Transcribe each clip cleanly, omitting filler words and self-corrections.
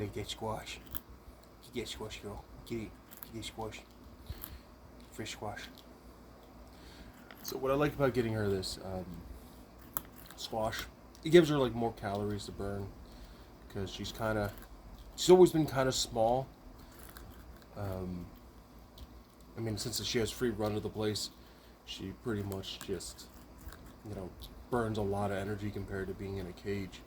like that squash. Get that squash, girl. Get it. Get that squash. Fresh squash. So what I like about getting her this squash, it gives her like more calories to burn because she's always been kind of small. I mean, since she has free run of the place, she pretty much just, burns a lot of energy compared to being in a cage.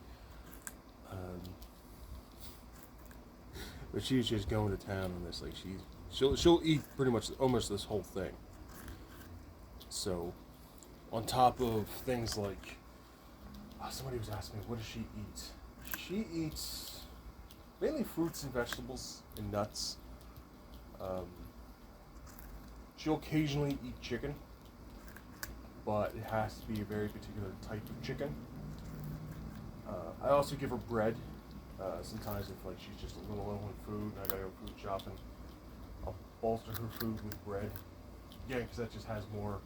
But she's just going to town on this. Like she'll eat pretty much almost this whole thing. So, on top of things like, somebody was asking me, what does she eat? She eats mainly fruits and vegetables and nuts. She'll occasionally eat chicken, but it has to be a very particular type of chicken. I also give her bread. Sometimes if like she's just a little low on food and I gotta go food shopping, I'll bolster her food with bread. Yeah, because that just has more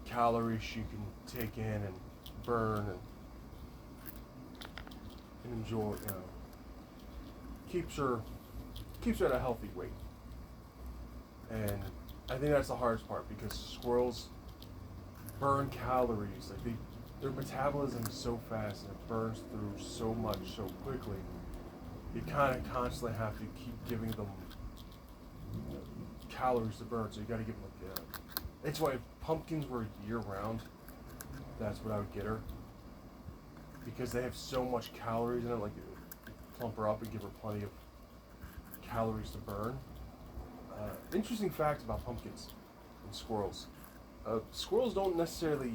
calories she can take in and burn and enjoy. Keeps her at a healthy weight. And I think that's the hardest part because squirrels burn calories. Like their metabolism is so fast and it burns through so much so quickly. You kind of constantly have to keep giving them calories to burn. So you got to give them that's why if pumpkins were year round, that's what I would get her because they have so much calories in it. Like plump her up and give her plenty of calories to burn. Interesting fact about pumpkins and squirrels. Squirrels don't necessarily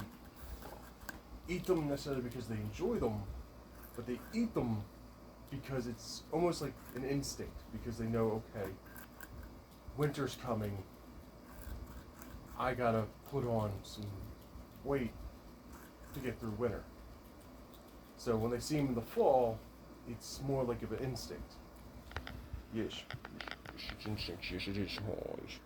eat them necessarily because they enjoy them, but they eat them because it's almost like an instinct because they know, okay, winter's coming. I gotta put on some weight to get through winter. So when they see them in the fall, it's more like of an instinct. Yes. It's instinct. Yes, it is. Oh, yes.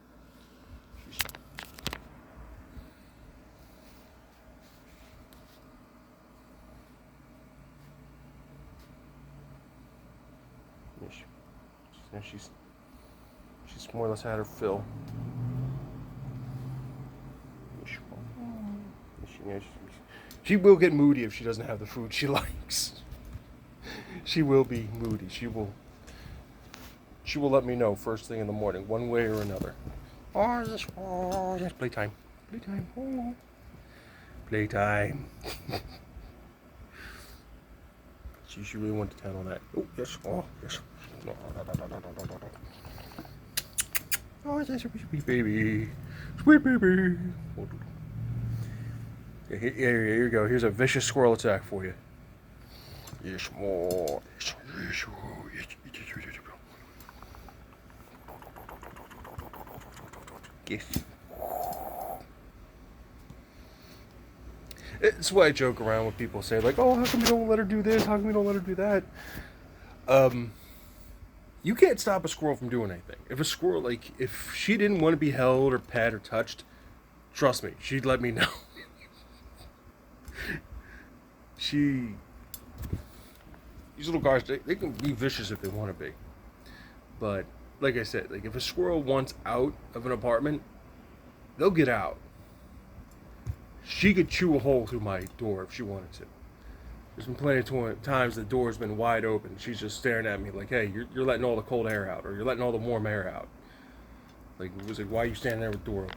She's more or less had her fill. She will get moody if she doesn't have the food she likes. She will be moody. She will let me know first thing in the morning, one way or another. Oh, yes, playtime. Playtime. Oh. Playtime. She really went to town on that. Oh, yes. Oh, yes. Oh, yes, sweet baby. Sweet baby. Here you go. Here's a vicious squirrel attack for you. Yes, more. Yes. It's why I joke around when people say, like, oh, how come you don't let her do this? How come you don't let her do that? You can't stop a squirrel from doing anything. If a squirrel, like, if she didn't want to be held or pet or touched, trust me, she'd let me know. These little guys, they can be vicious if they want to be. But, like I said, like if a squirrel wants out of an apartment, they'll get out. She could chew a hole through my door if she wanted to. There's been plenty of times the door's been wide open. She's just staring at me like, hey, you're letting all the cold air out, or you're letting all the warm air out. Like, it was like, why are you standing there with the door open?